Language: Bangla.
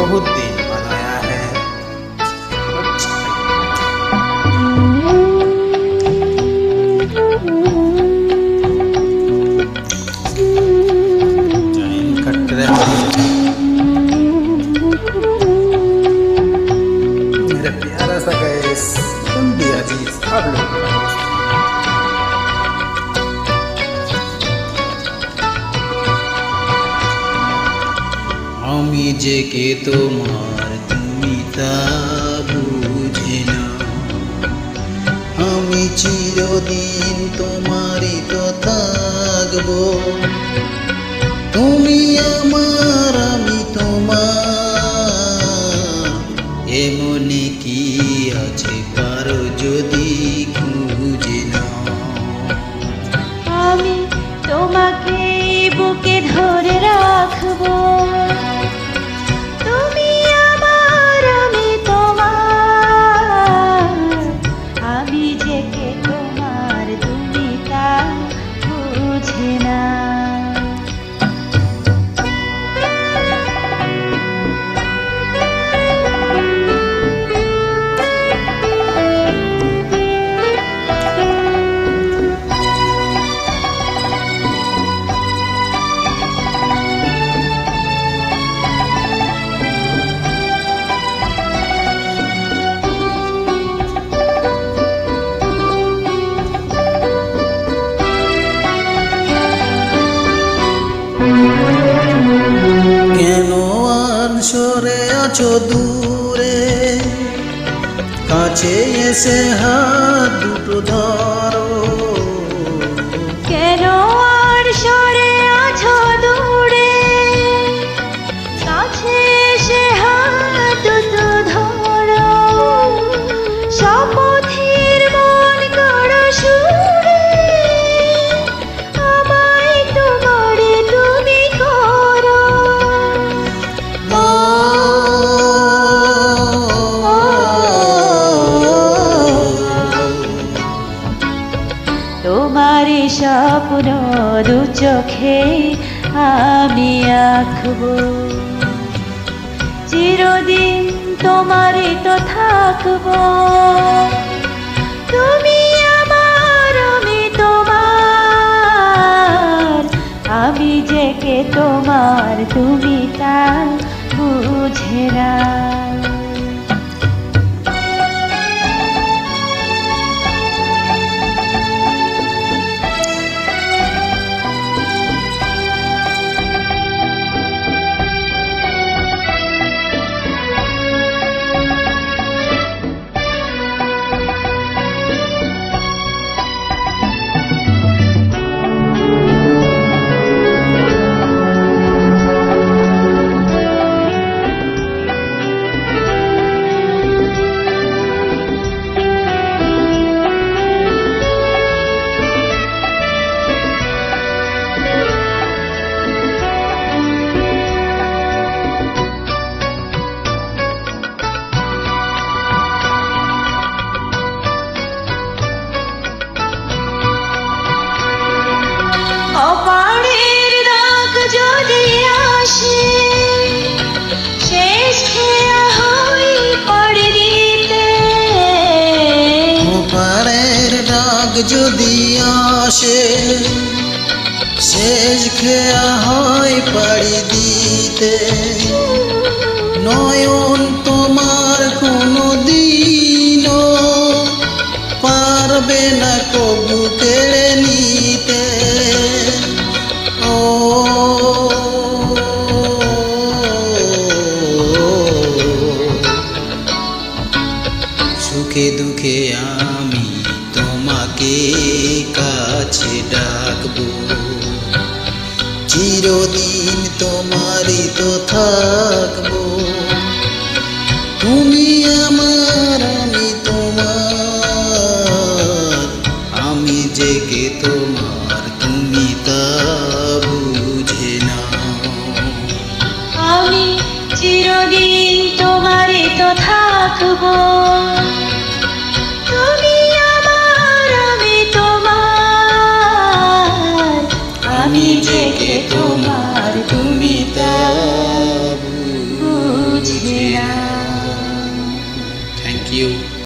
बहुत दिन बनाया है। चाइन कट रहे मेरा प्यारा सा गैस तुम भी अजीज आप लोग আমি যে কে তোমার তুমি তা বুঝে না, আমি চিরদিন তোমারই তো থাকবো। তুমি আমার আমি তোমার, এমনি কি আছে পারো যদি খুঁজে না। আমি তোমাকে বুকে ধরে রাখবো, তুমি আমার আমি তোমার, আমি যে কে তোমার তুমি তা বুঝে না। কেন সরে আছো দূরে, কাছে এসে হাত দুটো ধরো। কেন আর সরে আছো দূরে, কাছে এসে হাত দুটো ধরো। শপথের মন করো সুরে, আমায় তোমারে তুমি করো। তোমার স্বপ্ন দু চোখে আমি আঁকবো, চিরদিন তোমারই তো থাকবো। তুমি আমার আমি তোমার, আমি যে কে তোমার তুমি তা বুঝে না। অপারের ডাক যদি আসে, শেষ খেয়া হই পড়ে দিতে। ওপারের ডাক যদি আসে, শেষ খেয়া হয় পাড়ি দিতে। নয়ন তোমার কোনো দিনও পারবে না কবু কেড়ে নিতে। ও সুখে দুঃখে আমি তোমাকে কাছে ডাকবো, চিরদিন তোমারই তো থাকবো। তুমি আমার আমি তোমার, আমি যে কে তোমার তুমি তা বুঝে না। আমি চিরদিন তোমারই তো থাকবো, তুমি আমার আমি তোমার, আমি যে কে তোমার তুমি তা বুঝে ইউ।